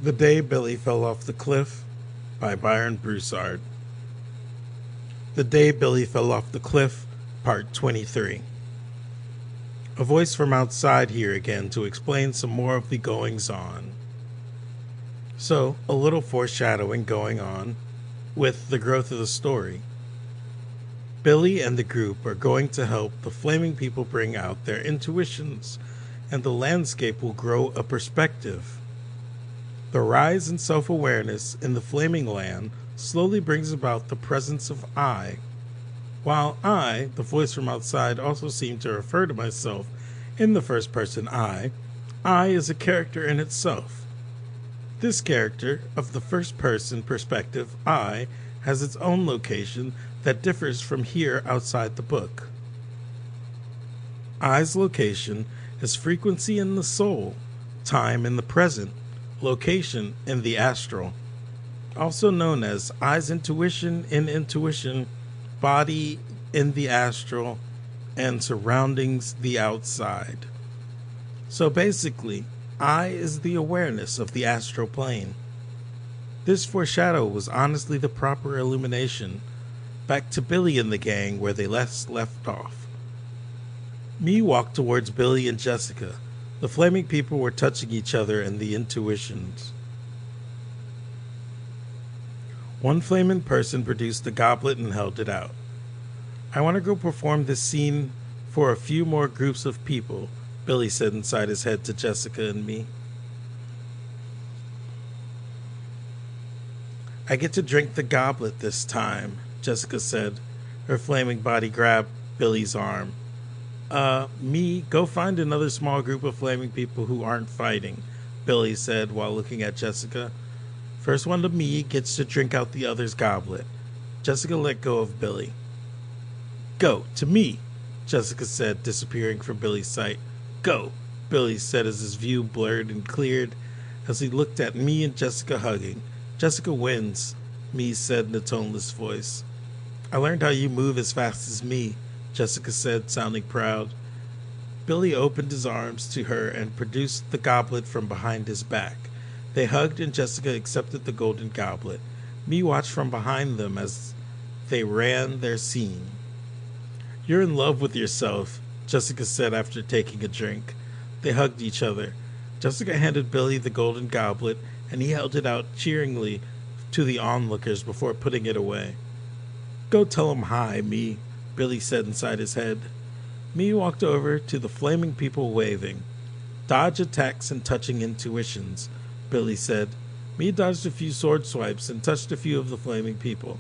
The Day Billy Fell Off the Cliff by Byron Broussard. The Day Billy Fell Off the Cliff, Part 23. A voice from outside here again to explain some more of the goings-on. So, a little foreshadowing going on with the growth of the story. Billy and the group are going to help the Flaming People bring out their intuitions, and the landscape will grow a perspective. The rise in self-awareness in the Flaming Land slowly brings about the presence of I. While I, the voice from outside, also seemed to refer to myself in the first person I is a character in itself. This character, of the first person perspective I, has its own location that differs from here outside the book. I's location is frequency in the soul, time in the present, location in the astral, also known as I's intuition in intuition, body in the astral, and surroundings the outside. So basically, I is the awareness of the astral plane. This foreshadow was honestly the proper illumination. Back to Billy and the gang where they left off. Me walked towards Billy and Jessica. The Flaming People were touching each other and the intuitions. One flaming person produced a goblet and held it out. I want to go perform this scene for a few more groups of people, Billy said inside his head to Jessica and me. I get to drink the goblet this time, Jessica said. Her flaming body grabbed Billy's arm. Me, go find another small group of Flaming People who aren't fighting, Billy said while looking at Jessica. First one to me gets to drink out the other's goblet. Jessica let go of Billy. Go, to me, Jessica said, disappearing from Billy's sight. Go, Billy said as his view blurred and cleared as he looked at me and Jessica hugging. Jessica wins, me said in a toneless voice. I learned how you move as fast as me, Jessica said, sounding proud. Billy opened his arms to her and produced the goblet from behind his back. They hugged and Jessica accepted the golden goblet. Me watched from behind them as they ran their scene. You're in love with yourself, Jessica said after taking a drink. They hugged each other. Jessica handed Billy the golden goblet and he held it out cheeringly to the onlookers before putting it away. Go tell 'em hi, me, Billy said inside his head. Me walked over to the Flaming People waving. Dodge attacks and touching intuitions, Billy said. Me dodged a few sword swipes and touched a few of the Flaming People.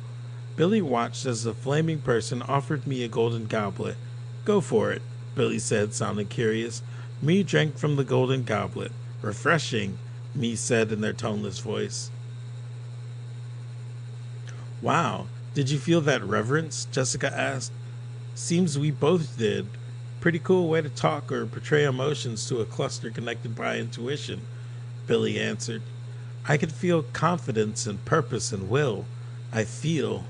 Billy watched as the flaming person offered me a golden goblet. Go for it, Billy said, sounding curious. Me drank from the golden goblet. Refreshing, me said in their toneless voice. Wow, did you feel that reverence? Jessica asked. Seems we both did. Pretty cool way to talk or portray emotions to a cluster connected by intuition, Billy answered. I could feel confidence and purpose and will. I feel.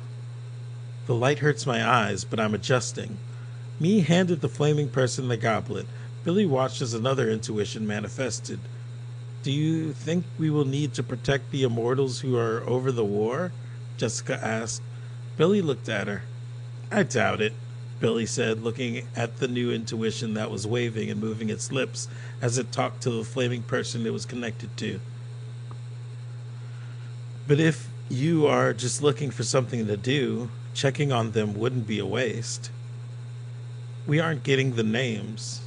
The light hurts my eyes, but I'm adjusting. Me handed the flaming person the goblet. Billy watched as another intuition manifested. Do you think we will need to protect the immortals who are over the war? Jessica asked. Billy looked at her. I doubt it, Billy said, looking at the new intuition that was waving and moving its lips as it talked to the flaming person it was connected to. But if you are just looking for something to do, checking on them wouldn't be a waste. We aren't getting the names.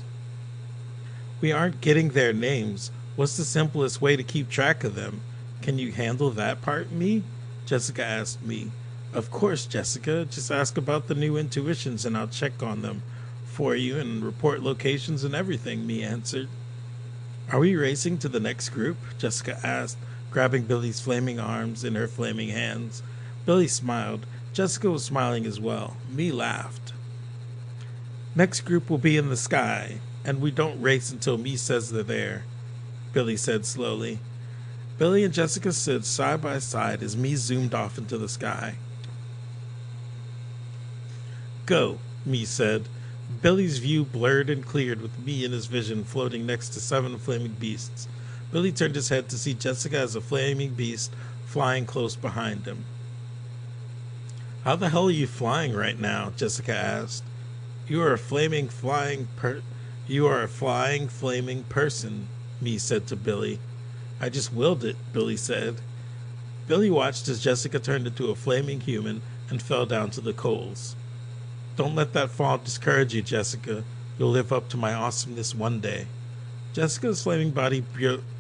We aren't getting their names. What's the simplest way to keep track of them? Can you handle that part, me? Jessica asked me. Of course, Jessica. Just ask about the new intuitions and I'll check on them for you and report locations and everything, me answered. Are we racing to the next group? Jessica asked, grabbing Billy's flaming arms in her flaming hands. Billy smiled. Jessica was smiling as well. Me laughed. Next group will be in the sky, and we don't race until me says they're there, Billy said slowly. Billy and Jessica stood side by side as me zoomed off into the sky. Go, me said. Billy's view blurred and cleared with me in his vision floating next to 7 flaming beasts. Billy turned his head to see Jessica as a flaming beast flying close behind him. "How the hell are you flying right now?" Jessica asked. You are a flaming flaming person," Me said to Billy. "I just willed it," Billy said. Billy watched as Jessica turned into a flaming human and fell down to the coals. "Don't let that fall discourage you, Jessica. You'll live up to my awesomeness one day." Jessica's flaming body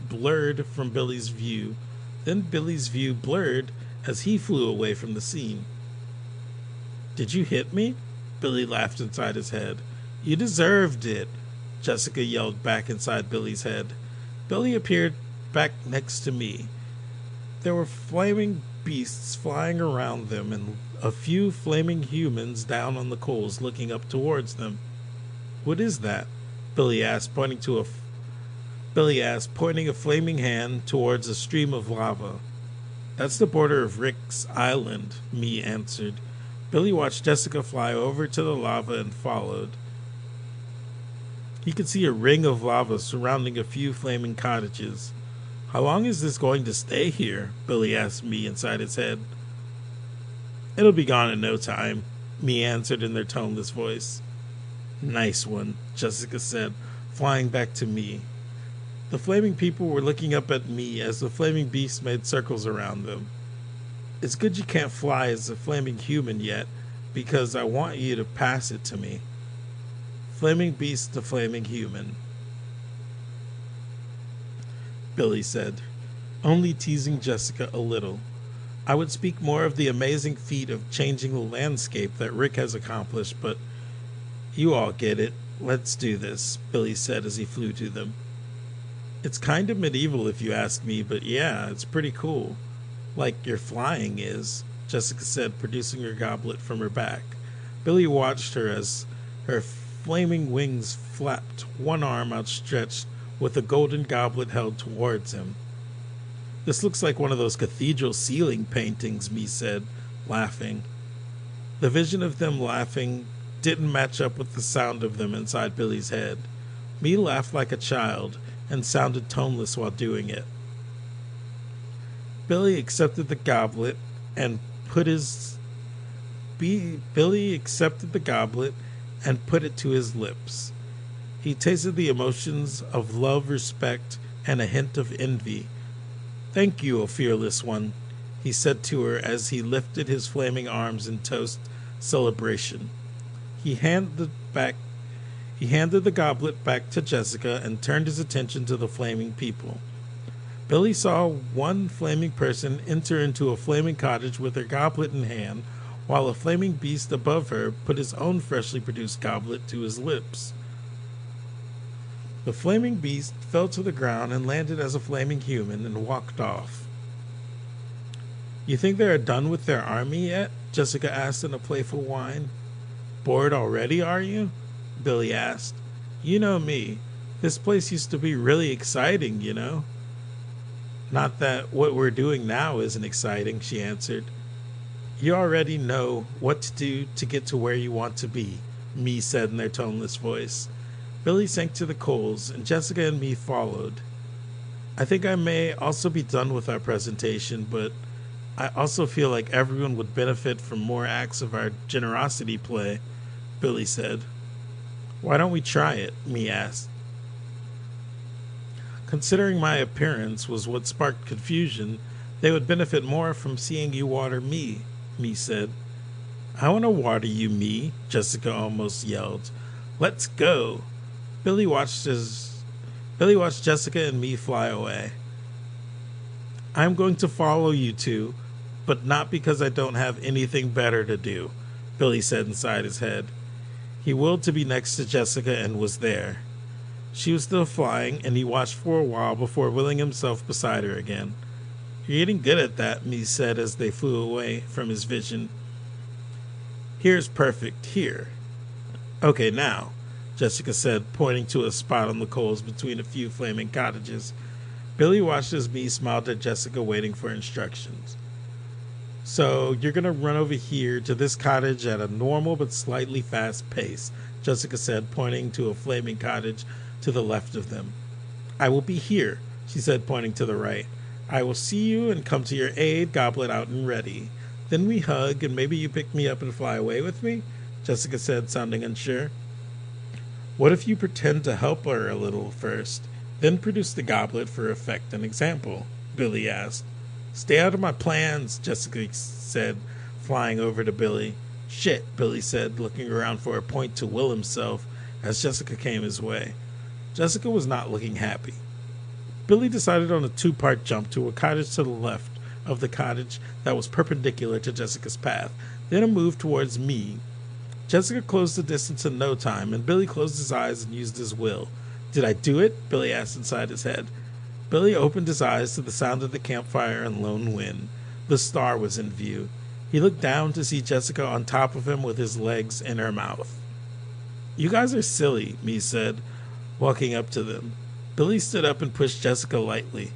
blurred from Billy's view. Then Billy's view blurred as he flew away from the scene. "Did you hit me?" Billy laughed inside his head. "You deserved it," Jessica yelled back inside Billy's head. Billy appeared back next to me. There were flaming beasts flying around them and a few flaming humans down on the coals looking up towards them. "What is that?" Billy asked, pointing a flaming hand towards a stream of lava. "That's the border of Rick's Island," Me answered. Billy watched Jessica fly over to the lava and followed. He could see a ring of lava surrounding a few flaming cottages. "How long is this going to stay here?" Billy asked Me inside his head. "It'll be gone in no time," Me answered in their toneless voice. "Nice one," Jessica said, flying back to Me. The flaming people were looking up at Me as the flaming beast made circles around them. "It's good you can't fly as a flaming human yet, because I want you to pass it to me." Flaming beast to flaming human. Billy said, only teasing Jessica a little. "I would speak more of the amazing feat of changing the landscape that Rick has accomplished, but you all get it. Let's do this," Billy said as he flew to them. "It's kind of medieval if you ask me, but yeah, it's pretty cool. Like your flying is," Jessica said, producing her goblet from her back. Billy watched her as her flaming wings flapped, one arm outstretched with a golden goblet held towards him. "This looks like one of those cathedral ceiling paintings," Me said, laughing. The vision of them laughing didn't match up with the sound of them inside Billy's head. Me laughed like a child and sounded toneless while doing it. Billy accepted the goblet and put it to his lips. He tasted the emotions of love, respect, and a hint of envy. "Thank you, O fearless one," he said to her as he lifted his flaming arms in toast celebration. He handed the goblet back to Jessica and turned his attention to the flaming people. Billy saw one flaming person enter into a flaming cottage with her goblet in hand, while a flaming beast above her put his own freshly produced goblet to his lips. The flaming beast fell to the ground and landed as a flaming human and walked off. "You think they are done with their army yet?" Jessica asked in a playful whine. "Bored already, are you?" Billy asked. "You know me. This place used to be really exciting, you know." "Not that what we're doing now isn't exciting," she answered. "You already know what to do to get to where you want to be," Me said in their toneless voice. Billy sank to the coals, and Jessica and Me followed. "I think I may also be done with our presentation, but I also feel like everyone would benefit from more acts of our generosity play," Billy said. "Why don't we try it?" Me asked. Considering my appearance was what sparked confusion, they would benefit more from seeing you water me, Me said. "I want to water you, Me," Jessica almost yelled. "Let's go." Billy watched Jessica and Me fly away. "I'm going to follow you two, but not because I don't have anything better to do," Billy said inside his head. He willed to be next to Jessica and was there. She was still flying, and he watched for a while before willing himself beside her again. "You're getting good at that," Me said as they flew away from his vision. "Here's perfect, here." "Okay, now," Jessica said, pointing to a spot on the coals between a few flaming cottages. Billy watched as Me smiled at Jessica, waiting for instructions. "So you're going to run over here to this cottage at a normal but slightly fast pace," Jessica said, pointing to a flaming cottage to the left of them. "I will be here," she said, pointing to the right. I will see you and come to your aid, goblet out and ready. Then we hug, and maybe you pick me up and fly away with me? Jessica said, sounding unsure. What if you pretend to help her a little first, then produce the goblet for effect and example? Billy asked. Stay out of my plans, Jessica said, flying over to Billy. Shit, Billy said, looking around for a point to will himself as Jessica came his way. Jessica was not looking happy. Billy decided on a two-part jump to a cottage to the left of the cottage that was perpendicular to Jessica's path, then a move towards me. Jessica closed the distance in no time, and Billy closed his eyes and used his will. Did I do it? Billy asked inside his head. Billy opened his eyes to the sound of the campfire and lone wind. The star was in view. He looked down to see Jessica on top of him with his legs in her mouth. You guys are silly, Me said, walking up to them. Billy stood up and pushed Jessica lightly.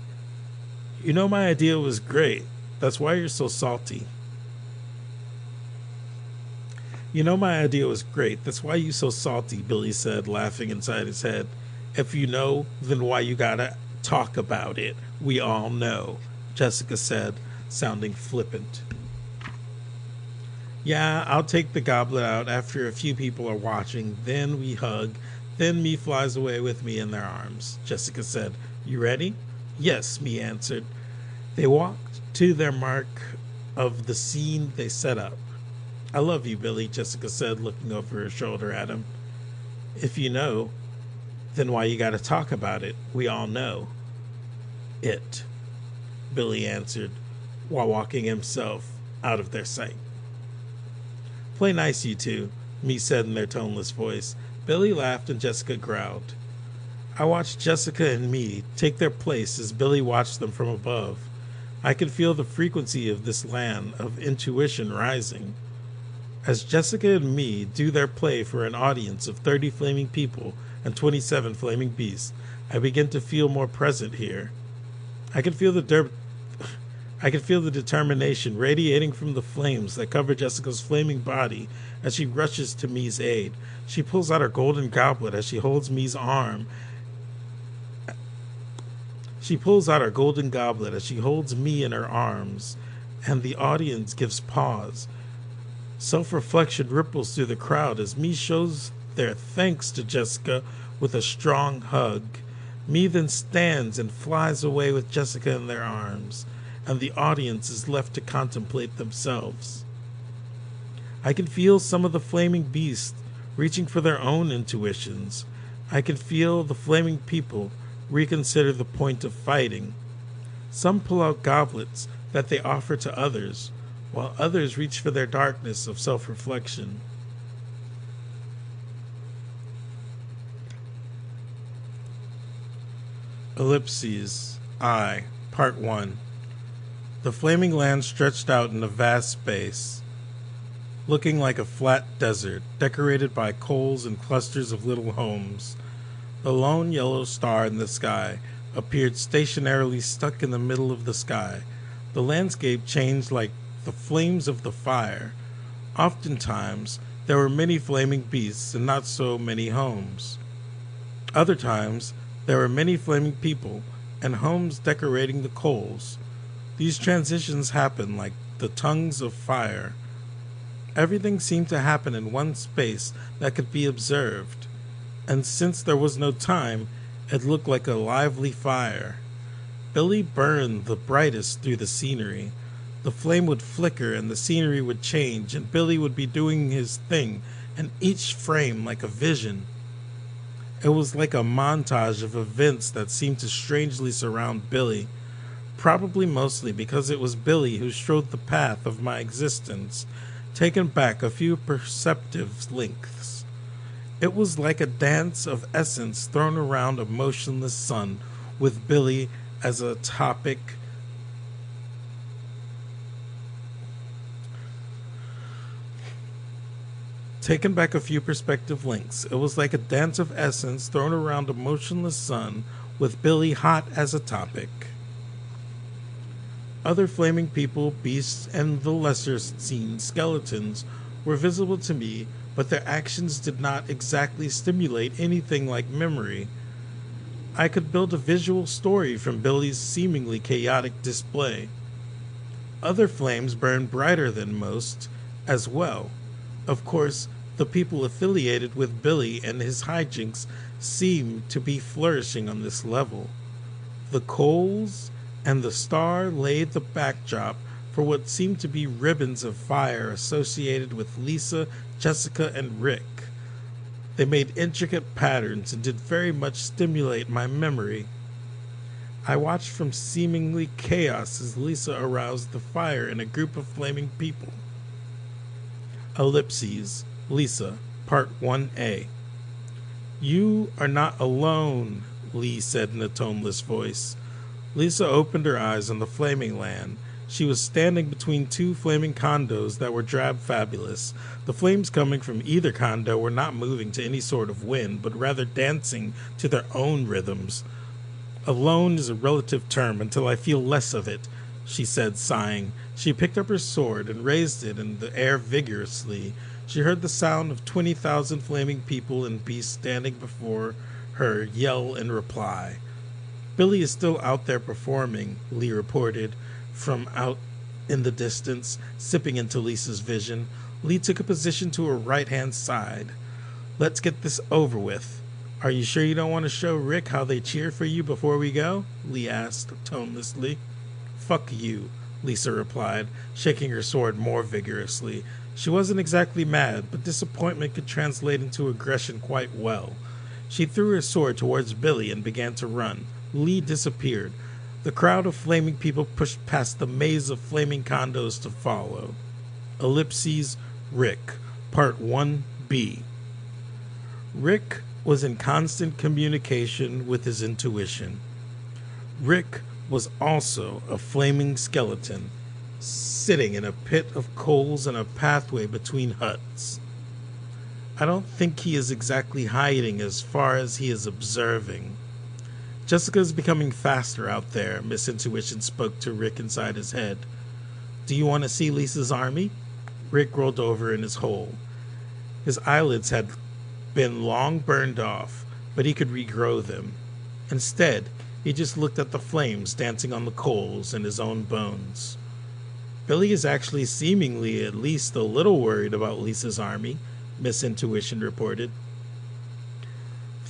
You know my idea was great. That's why you're so salty. You know my idea was great. That's why you so salty, Billy said, laughing inside his head. If you know, then why you gotta talk about it? We all know, Jessica said, sounding flippant. Yeah, I'll take the goblet out after a few people are watching. Then we hug. Then Me flies away with me in their arms, Jessica said. You ready? Yes, Me answered. They walked to their mark of the scene they set up. I love you, Billy, Jessica said, looking over her shoulder at him. If you know, then why you gotta talk about it? We all know. It, Billy answered, while walking himself out of their sight. Play nice, you two, Me said in their toneless voice. Billy laughed and Jessica growled. I watched Jessica and Me take their place as Billy watched them from above. I could feel the frequency of this land of intuition rising. As Jessica and Me do their play for an audience of 30 flaming people and 27 flaming beasts, I begin to feel more present here. I could feel the determination radiating from the flames that cover Jessica's flaming body as she rushes to Me's aid. She pulls out her golden goblet as she holds Me's arm. She pulls out her golden goblet as she holds Me in her arms, and the audience gives pause. Self-reflection ripples through the crowd as Me shows their thanks to Jessica with a strong hug. Me then stands and flies away with Jessica in their arms, and the audience is left to contemplate themselves. I can feel some of the flaming beasts reaching for their own intuitions. I can feel the flaming people reconsider the point of fighting. Some pull out goblets that they offer to others, while others reach for their darkness of self-reflection. Ellipses. I. Part 1. The flaming land stretched out in a vast space, looking like a flat desert, decorated by coals and clusters of little homes. The lone yellow star in the sky appeared stationarily stuck in the middle of the sky. The landscape changed like the flames of the fire. Oftentimes, there were many flaming beasts and not so many homes. Other times, there were many flaming people and homes decorating the coals. These transitions happened like the tongues of fire. Everything seemed to happen in one space that could be observed, and since there was no time, it looked like a lively fire. Billy burned the brightest through the scenery. The flame would flicker and the scenery would change, and Billy would be doing his thing, in each frame like a vision. It was like a montage of events that seemed to strangely surround Billy, probably mostly because it was Billy who strode the path of my existence, taken back a few perceptive lengths. It was like a dance of essence thrown around a motionless sun, with Billy as a topic. Taken back a few perspective links, it was like a dance of essence thrown around a motionless sun, with Billy hot as a topic. Other flaming people, beasts, and the lesser seen skeletons were visible to me, but their actions did not exactly stimulate anything like memory. I could build a visual story from Billy's seemingly chaotic display. Other flames burned brighter than most as well. Of course, the people affiliated with Billy and his hijinks seemed to be flourishing on this level. The coals and the star laid the backdrop for what seemed to be ribbons of fire associated with Lisa, Jessica, and Rick. They made intricate patterns and did very much stimulate my memory. I watched from seemingly chaos as Lisa aroused the fire in a group of flaming people. Ellipses, Lisa, Part 1A. You are not alone, Lee said in a toneless voice. Lisa opened her eyes on the flaming land. She was standing between two flaming condos that were drab fabulous. The flames coming from either condo were not moving to any sort of wind, but rather dancing to their own rhythms. Alone is a relative term until I feel less of it, she said, sighing. She picked up her sword and raised it in the air vigorously. She heard the sound of 20,000 flaming people and beasts standing before her yell in reply. Billy is still out there performing, Lee reported from out in the distance, sipping into Lisa's vision. Lee took a position to her right-hand side. Let's get this over with. Are you sure you don't want to show Rick how they cheer for you before we go? Lee asked tonelessly. Fuck you, Lisa replied, shaking her sword more vigorously. She wasn't exactly mad, but disappointment could translate into aggression quite well. She threw her sword towards Billy and began to run. Lee disappeared. The crowd of flaming people pushed past the maze of flaming condos to follow. Ellipses, Rick, Part 1B. Rick was in constant communication with his intuition. Rick was also a flaming skeleton, sitting in a pit of coals in a pathway between huts. I don't think he is exactly hiding as far as he is observing. Jessica is becoming faster out there, Miss Intuition spoke to Rick inside his head. Do you want to see Lisa's army? Rick rolled over in his hole. His eyelids had been long burned off, but he could regrow them. Instead, he just looked at the flames dancing on the coals and his own bones. Billy is actually seemingly at least a little worried about Lisa's army, Miss Intuition reported.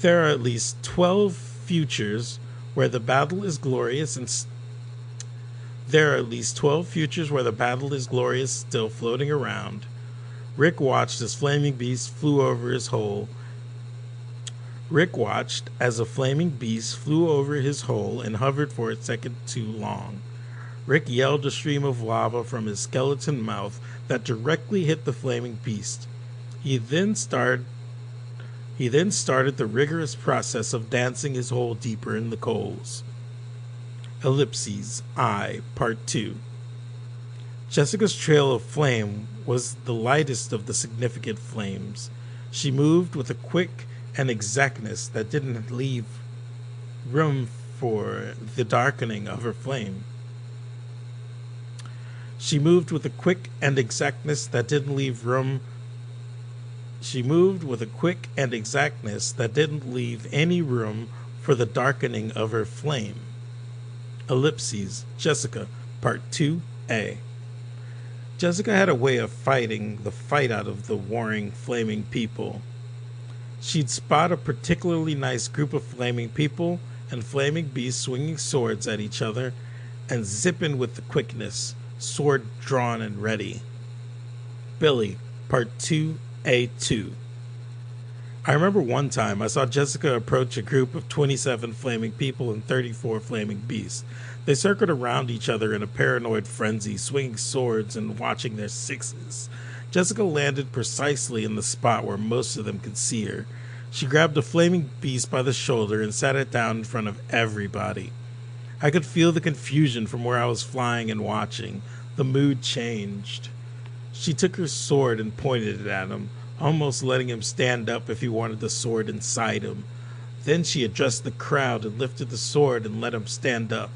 There are at least 12 futures where the battle is glorious still floating around. Rick watched as a flaming beast flew over his hole and hovered for a second too long. Rick yelled a stream of lava from his skeleton mouth that directly hit the flaming beast. He then started the rigorous process of dancing his hole deeper in the coals. Ellipses, I, Part 2. Jessica's trail of flame was the lightest of the significant flames. She moved with a quick and exactness that didn't leave room for the darkening of her flame. She moved with a quick and exactness that didn't leave any room for the darkening of her flame. Ellipses, Jessica, Part 2A. Jessica had a way of fighting the fight out of the warring, flaming people. She'd spot a particularly nice group of flaming people and flaming beasts swinging swords at each other and zip in with the quickness, sword drawn and ready. Billy, Part 2A2. I remember one time I saw Jessica approach a group of 27 flaming people and 34 flaming beasts. They circled around each other in a paranoid frenzy, swinging swords and watching their sixes. Jessica landed precisely in the spot where most of them could see her. She grabbed a flaming beast by the shoulder and sat it down in front of everybody. I could feel the confusion from where I was flying and watching. The mood changed. She took her sword and pointed it at him, almost letting him stand up if he wanted the sword inside him. Then she addressed the crowd and lifted the sword and let him stand up.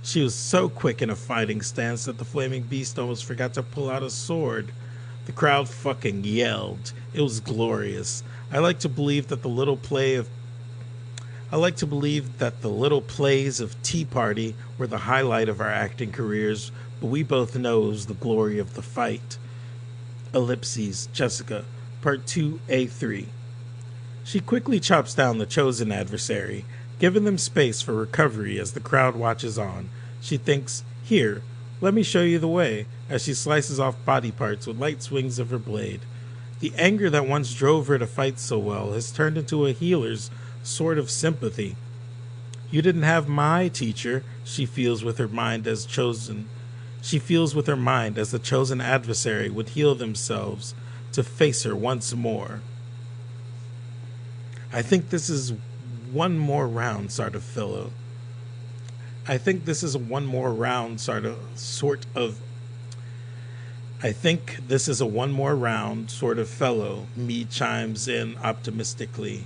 She was so quick in a fighting stance that the flaming beast almost forgot to pull out a sword. The crowd fucking yelled. It was glorious. I like to believe that the little play of I like to believe that the little plays of Tea Party were the highlight of our acting careers, but we both know it was the glory of the fight. Ellipses, Jessica, Part 2A3. She quickly chops down the chosen adversary, giving them space for recovery as the crowd watches on. She thinks, "Here, let me show you the way," as she slices off body parts with light swings of her blade. The anger that once drove her to fight so well has turned into a healer's sort of sympathy. "You didn't have my teacher," she feels with her mind as chosen. She feels with her mind as the chosen adversary would heal themselves to face her once more. I think this is one more round sort of fellow. I think this is a one more round sort of fellow, me chimes in optimistically.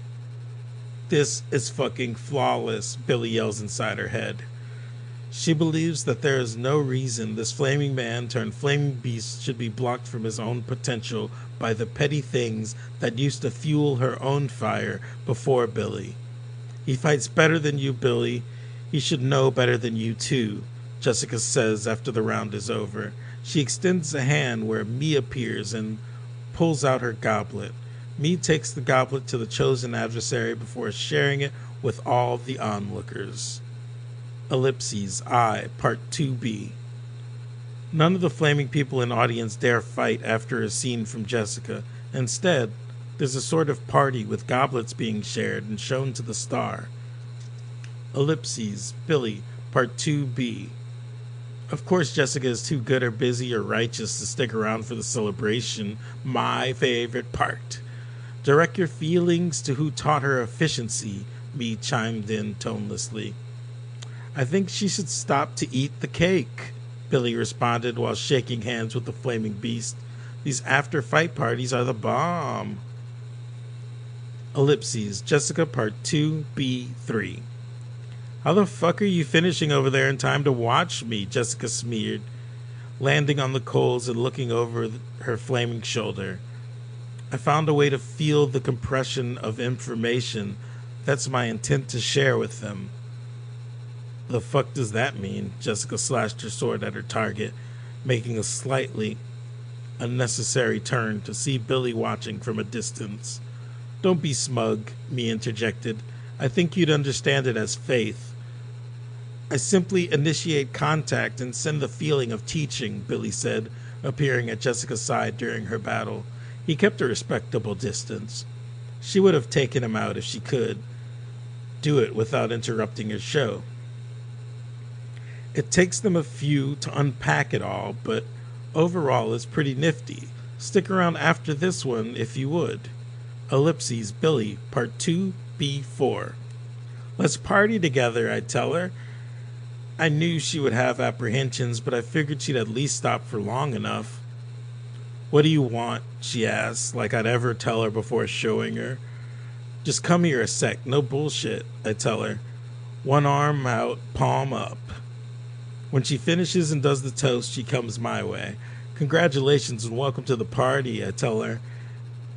"This is fucking flawless," Billy yells inside her head. She believes that there is no reason this flaming man turned flaming beast should be blocked from his own potential by the petty things that used to fuel her own fire before Billy. "He fights better than you, Billy. He should know better than you, too," Jessica says after the round is over. She extends a hand where Me appears and pulls out her goblet. Me takes the goblet to the chosen adversary before sharing it with all the onlookers. Ellipses, I, Part 2B. None of the flaming people in the audience dare fight after a scene from Jessica. Instead, there's a sort of party with goblets being shared and shown to the star. Ellipses, Billy, Part 2B. Of course, Jessica is too good or busy or righteous to stick around for the celebration. My favorite part. "Direct your feelings to who taught her efficiency," Me chimed in tonelessly. "I think she should stop to eat the cake," Billy responded while shaking hands with the flaming beast. "These after-fight parties are the bomb." Ellipses, Jessica, Part 2B3. "How the fuck are you finishing over there in time to watch me?" Jessica smeared, landing on the coals and looking over her flaming shoulder. "I found a way to feel the compression of information. That's my intent to share with them." "The fuck does that mean?" Jessica slashed her sword at her target, making a slightly unnecessary turn to see Billy watching from a distance. "Don't be smug," Me interjected. "I think you'd understand it as faith." "I simply initiate contact and send the feeling of teaching," Billy said, appearing at Jessica's side during her battle. He kept a respectable distance. She would have taken him out if she could do it without interrupting her show. "It takes them a few to unpack it all, but overall it's pretty nifty. Stick around after this one if you would." Ellipses, Billy, Part 2B4. "Let's party together," I tell her. I knew she would have apprehensions, but I figured she'd at least stop for long enough. "What do you want?" she asks, like I'd ever tell her before showing her. "Just come here a sec, no bullshit," I tell her. One arm out, palm up. When she finishes and does the toast, she comes my way. "Congratulations and welcome to the party," I tell her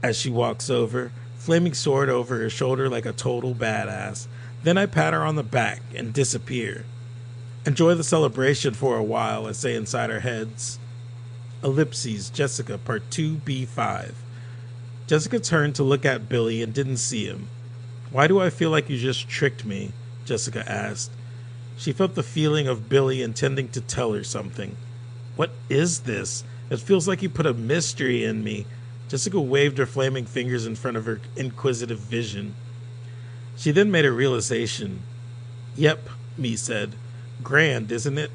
as she walks over, flaming sword over her shoulder like a total badass. Then I pat her on the back and disappear. "Enjoy the celebration for a while," I say inside our heads. Ellipses, Jessica, Part 2B5. Jessica turned to look at Billy and didn't see him. "Why do I feel like you just tricked me?" Jessica asked. She felt the feeling of Billy intending to tell her something. "What is this? It feels like you put a mystery in me." Jessica waved her flaming fingers in front of her inquisitive vision. She then made a realization. "Yep," Me said. "Grand, isn't it?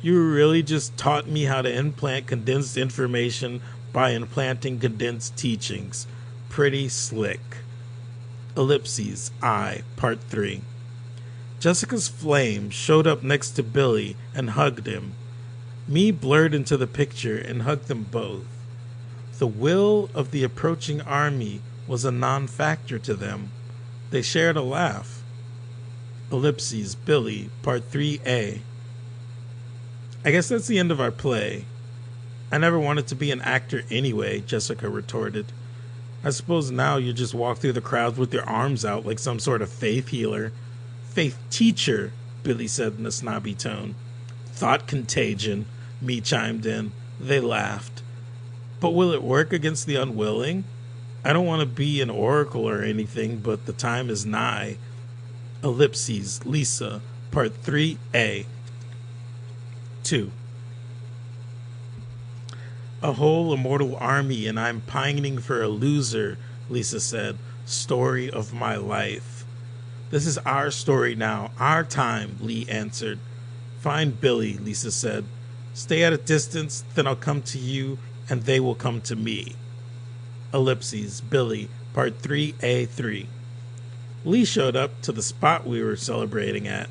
You really just taught me how to implant condensed information by implanting condensed teachings. Pretty slick." Ellipses, I, Part 3. Jessica's flame showed up next to Billy and hugged him. Me blurred into the picture and hugged them both. The will of the approaching army was a non-factor to them. They shared a laugh. Ellipses, Billy, Part 3A. "I guess that's the end of our play." "I never wanted to be an actor anyway," Jessica retorted. I suppose now you just walk through the crowds with your arms out like some sort of faith healer. Faith teacher, Billy said in a snobby tone. Thought contagion, me chimed in. They laughed. But will it work against the unwilling? I don't want to be an oracle or anything, but the time is nigh. Ellipses, Lisa, Part 3A. 2. A whole immortal army, and I'm pining for a loser, Lisa said. Story of my life. This is our story now, our time, Lee answered. Find Billy, Lisa said. Stay at a distance, then I'll come to you, and they will come to me. Ellipses, Billy, Part 3A3. Lee showed up to the spot we were celebrating at.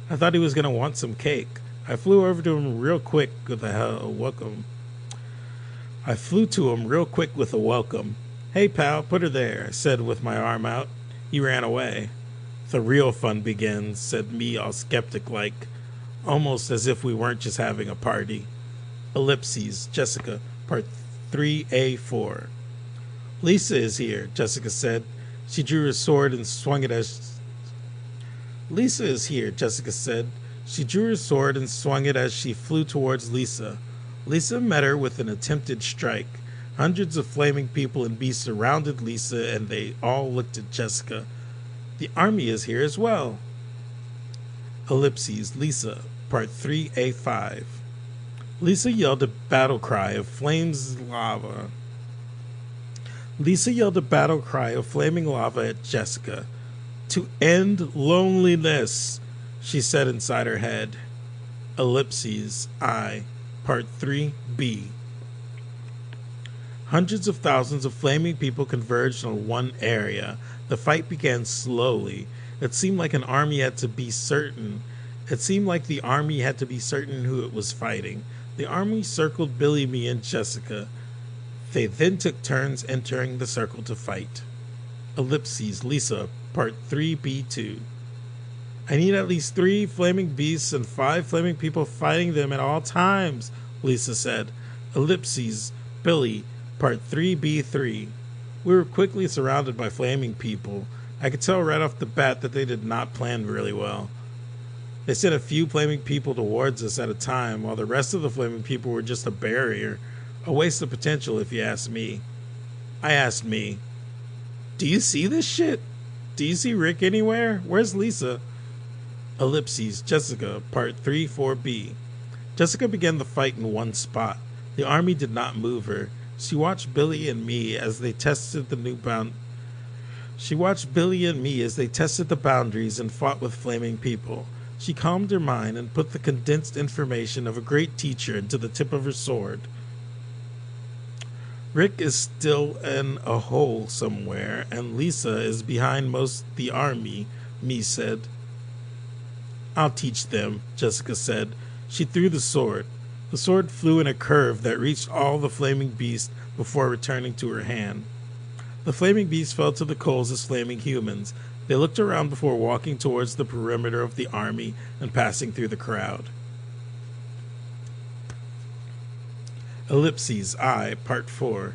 I thought he was going to want some cake. I flew over to him real quick with a welcome. Hey, pal, put her there, I said with my arm out. He ran away. The real fun begins, said me all skeptic-like, almost as if we weren't just having a party. Ellipses, Jessica, Part 3A4. Lisa is here, Jessica said. She drew her sword and swung it as... Lisa is here, Jessica said. She drew her sword and swung it as she flew towards Lisa. Lisa met her with an attempted strike. Hundreds of flaming people and beasts surrounded Lisa, and they all looked at Jessica. The army is here as well. Ellipses, Lisa, Part 3A5. Lisa yelled a battle cry of flames lava. Lisa yelled a battle cry of flaming lava at Jessica. To end loneliness, she said inside her head. Ellipses, I, Part 3B. Hundreds of thousands of flaming people converged on one area. The fight began slowly. It seemed like the army had to be certain who it was fighting. The army circled Billy, me, and Jessica. They then took turns entering the circle to fight. Ellipses, Lisa, Part 3B2. I need at least 3 flaming beasts and 5 flaming people fighting them at all times, Lisa said. Ellipses, Billy, Part 3B3. We were quickly surrounded by flaming people. I could tell right off the bat that they did not plan really well. They sent a few flaming people towards us at a time, while the rest of the flaming people were just a barrier. A waste of potential, if you ask me. I asked me, do you see this shit? Do you see Rick anywhere? Where's Lisa? Ellipses, Jessica, Part 3-4B. Jessica began the fight in one spot. The army did not move her. She watched Billy and me as they tested the boundaries and fought with flaming people. She calmed her mind and put the condensed information of a great teacher into the tip of her sword. Rick is still in a hole somewhere, and Lisa is behind most of the army, me said. I'll teach them, Jessica said. She threw the sword. The sword flew in a curve that reached all the flaming beasts before returning to her hand. The flaming beasts fell to the coals as flaming humans. They looked around before walking towards the perimeter of the army and passing through the crowd. Ellipses, I, Part 4.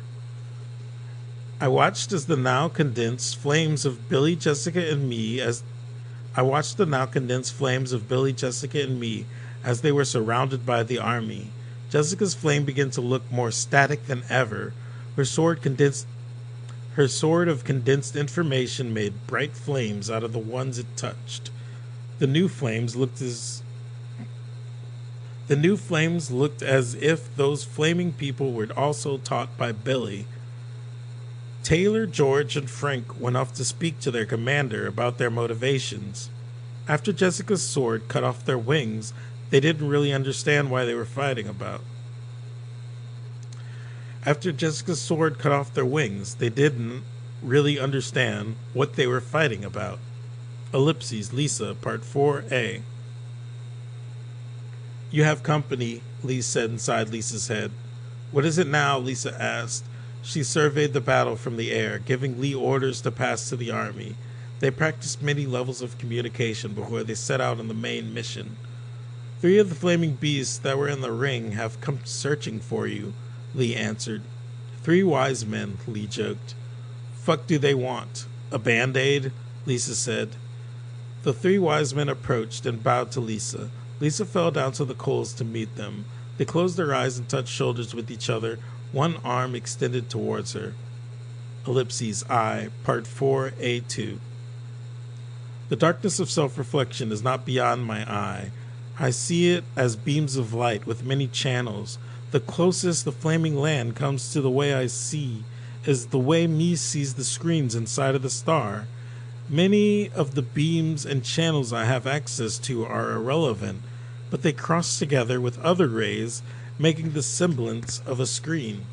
I watched the now condensed flames of Billy, Jessica, and me as they were surrounded by the army. Jessica's flame began to look more static than ever. Her sword of condensed information made bright flames out of the ones it touched. The new flames looked as if those flaming people were also taught by Billy. Taylor, George, and Frank went off to speak to their commander about their motivations. After Jessica's sword cut off their wings, they didn't really understand why they were fighting about. After Jessica's sword cut off their wings, they didn't really understand what they were fighting about. Ellipses, Lisa, Part 4A. You have company, Lee said inside Lisa's head. What is it now? Lisa asked. She surveyed the battle from the air, giving Lee orders to pass to the army. They practiced many levels of communication before they set out on the main mission. 3 of the flaming beasts that were in the ring have come searching for you, Lee answered. 3 wise men, Lee joked. Fuck do they want? A Band-Aid? Lisa said. The three wise men approached and bowed to Lisa. Lisa fell down to the coals to meet them. They closed their eyes and touched shoulders with each other, one arm extended towards her. Ellipses I, Part 4, A2. The darkness of self-reflection is not beyond my eye. I see it as beams of light with many channels. The closest the flaming land comes to the way I see is the way me sees the screens inside of the star. Many of the beams and channels I have access to are irrelevant, but they cross together with other rays, making the semblance of a screen.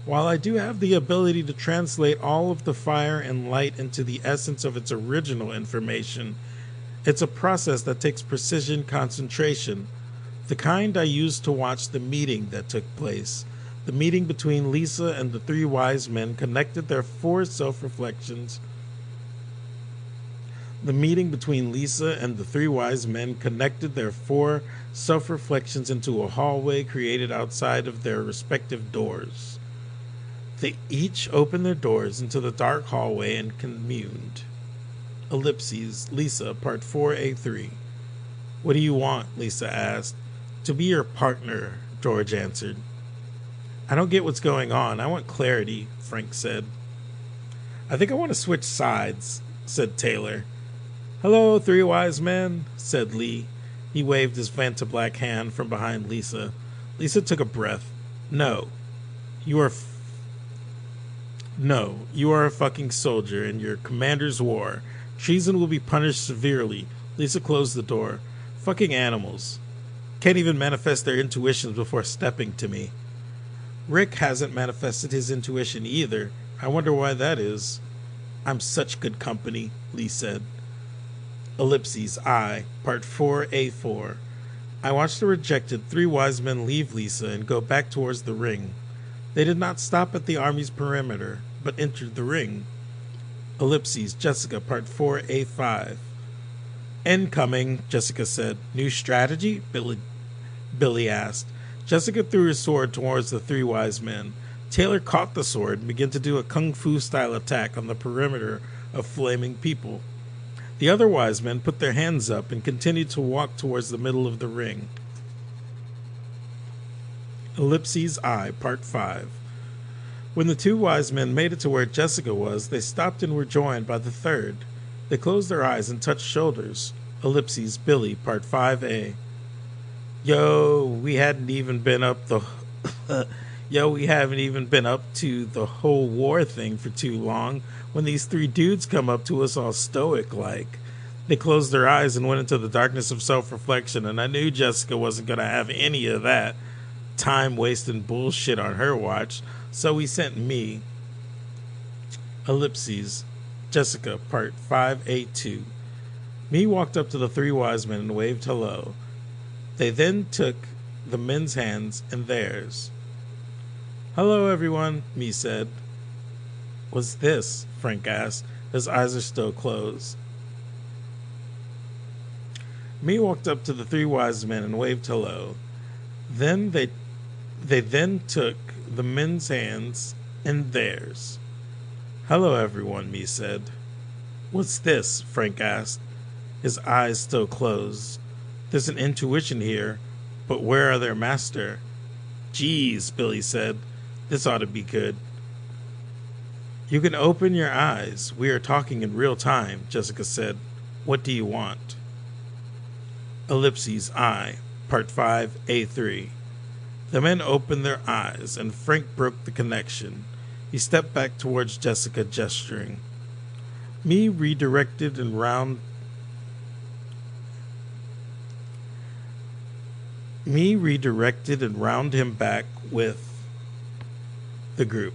While I do have the ability to translate all of the fire and light into the essence of its original information, it's a process that takes precision concentration, the kind I used to watch the meeting that took place. The meeting between Lisa and the three wise men connected their four self-reflections. The meeting between Lisa and the three wise men connected their four self-reflections into a hallway created outside of their respective doors. They each opened their doors into the dark hallway and communed. Ellipses, Lisa, Part 4A3. What do you want? Lisa asked. To be your partner, George answered. I don't get what's going on. I want clarity, Frank said. I think I want to switch sides, said Taylor. Hello, three wise men, said Lee. He waved his Vantablack hand from behind Lisa. Lisa took a breath. No, you are a fucking soldier in your commander's war. Treason will be punished severely. Lisa closed the door. Fucking animals. Can't even manifest their intuitions before stepping to me. Rick hasn't manifested his intuition either. I wonder why that is. I'm such good company, Lee said. Ellipses I, Part 4A4. I watched the rejected three wise men leave Lisa and go back towards the ring. They did not stop at the army's perimeter, but entered the ring. Ellipses, Jessica, Part 4A5. Incoming, Jessica said. New strategy? Billy asked. Jessica threw her sword towards the three wise men. Taylor caught the sword and began to do a kung fu-style attack on the perimeter of flaming people. The other wise men put their hands up and continued to walk towards the middle of the ring. Ellipses I, Part 5. When the two wise men made it to where Jessica was, they stopped and were joined by the third. They closed their eyes and touched shoulders. Ellipses Billy, Part 5A. We haven't even been up to the whole war thing for too long when these three dudes come up to us all stoic-like. They closed their eyes and went into the darkness of self-reflection, and I knew Jessica wasn't going to have any of that time-wasting bullshit on her watch, so we sent me. Ellipses, Jessica, Part 5A2. Me walked up to the three wise men and waved hello. They then took the men's hands in theirs. Hello, everyone, Me said. What's this? Frank asked. His eyes are still closed. Me walked up to the three wise men and waved hello. Then they then took the men's hands in theirs. Hello, everyone, Me said. What's this? Frank asked. His eyes still closed. There's an intuition here, but where are their master? Geez, Billy said. This ought to be good. You can open your eyes. We are talking in real time, Jessica said. What do you want? Ellipses I, Part 5A3. The men opened their eyes, and Frank broke the connection. He stepped back towards Jessica, gesturing. Me redirected and round him back with the group.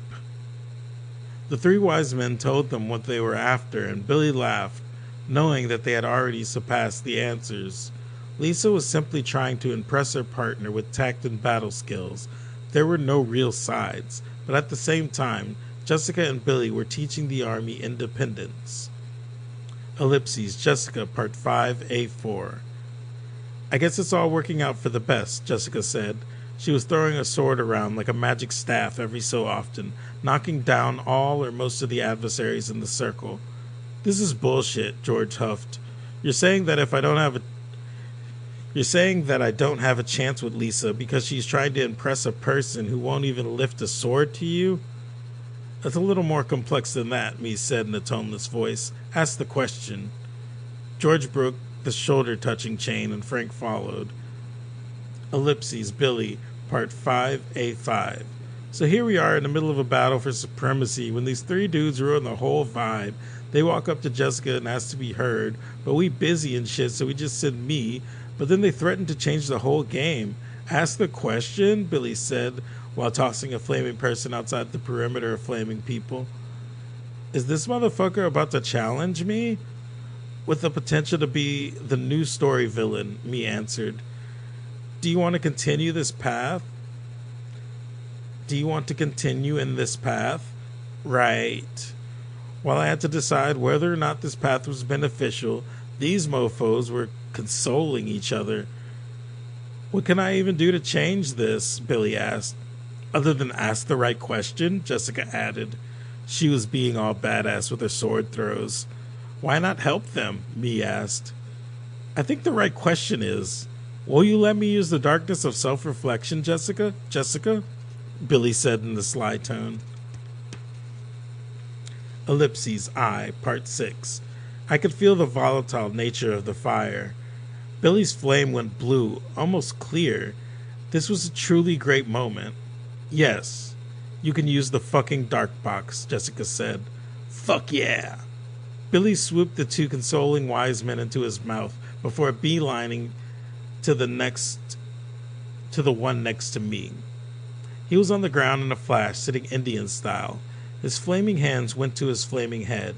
The three wise men told them what they were after, and Billy laughed, knowing that they had already surpassed the answers. Lisa was simply trying to impress her partner with tact and battle skills. There were no real sides, but at the same time, Jessica and Billy were teaching the army independence. Ellipses, Jessica, Part 5A4. I guess it's all working out for the best, Jessica said. She was throwing a sword around like a magic staff every so often, knocking down all or most of the adversaries in the circle. "This is bullshit," George huffed. You're saying that I don't have a chance with Lisa because she's trying to impress a person who won't even lift a sword to you?" "It's a little more complex than that," Mies said in a toneless voice. "Ask the question." George broke the shoulder-touching chain and Frank followed. Ellipses, Billy, Part 5A5. So here we are in the middle of a battle for supremacy when these three dudes ruin the whole vibe. They walk up to Jessica and ask to be heard, but we busy and shit, so we just said me, but then they threatened to change the whole game. "Ask the question," Billy said, while tossing a flaming person outside the perimeter of flaming people. "Is this motherfucker about to challenge me?" "With the potential to be the new story villain," me answered. Do you want to continue in this path? Right. While I had to decide whether or not this path was beneficial, these mofos were consoling each other. "What can I even do to change this?" Billy asked. "Other than ask the right question," Jessica added. She was being all badass with her sword throws. "Why not help them?" me asked. "I think the right question is, will you let me use the darkness of self-reflection, Jessica?" Billy said in a sly tone. Ellipses, I, Part 6. I could feel the volatile nature of the fire. Billy's flame went blue, almost clear. This was a truly great moment. "Yes, you can use the fucking dark box," Jessica said. "Fuck yeah." Billy swooped the two consoling wise men into his mouth before beelining to the one next to me. He was on the ground in a flash, sitting Indian style. His flaming hands went to his flaming head.